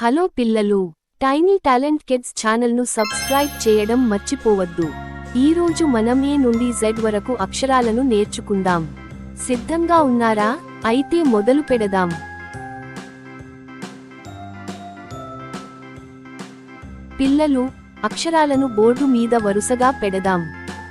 Hello పిల్లలు, tiny talent kids ఛానల్ను subscribe చేయడం మర్చిపోవద్దు. ఈరోజు మనం ఏ నుండి జెడ్ వరకు అక్షరాలను నేర్చుకుందాం. సిద్ధంగా ఉన్నారా? అయితే మొదలు పెడదాం. పిల్లలు, అక్షరాలను బోర్డు మీద వరుసగా పెడదాం.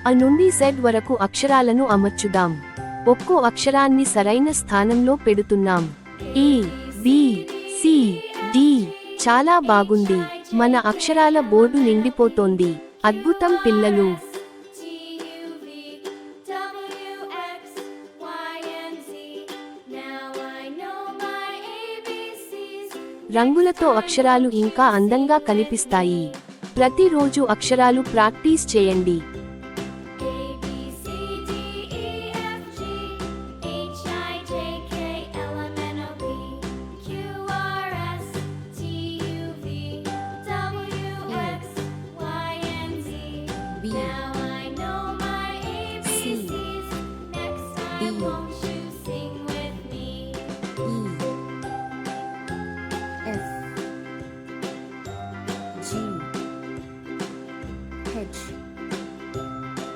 అ నుండి జెడ్ వరకు అక్షరాలను అమర్చుదాం. ఒక్కో అక్షరాన్ని సరైన స్థానంలో పెడుతున్నాం. ఏ, బి, సి, డి. చాలా బాగుంది. మన అక్షరాల బోర్డు నిండిపోతోంది. అద్భుతం పిల్లలు. రంగులతో అక్షరాలు ఇంకా అందంగా కనిపిస్తాయి. ప్రతిరోజు అక్షరాలు ప్రాక్టీస్ చేయండి. Now I know my ABCs. Next time, won't you sing with me? E, F, G, H,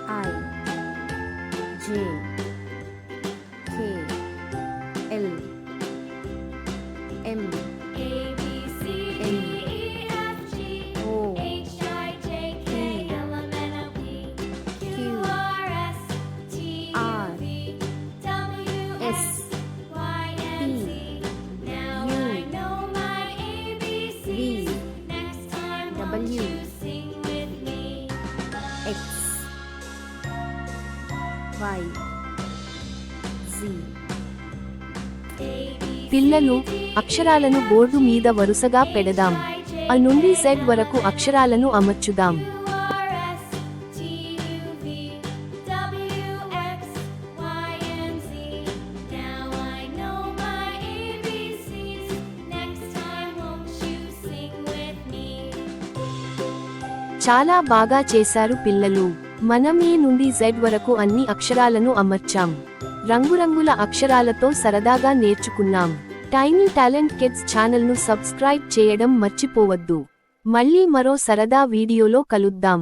I, J, K, L, M, A B C D E F G O, H I J K L M N O P Q R S T U V W S, Y and Z. Now U, I know my ABCs. V, Next time, won't W, you sing with me? X, Y, Z. పిల్లలు, అక్షరాలను board మీద వరుసగా పెడదాం. అ నుండి Z వరకు అక్షరాలను అమర్చుదాం. చాలా బాగా చేశారు పిల్లలు. మనం ఏ నుండి జెడ్ వరకు అన్ని అక్షరాలను అమర్చాం. రంగురంగుల అక్షరాలతో సరదాగా నేర్చుకున్నాం. టైనీ టాలెంట్ కిడ్స్ ఛానల్ను సబ్స్క్రైబ్ చేయడం మర్చిపోవద్దు. మళ్ళీ మరో సరదా వీడియోలో కలుద్దాం.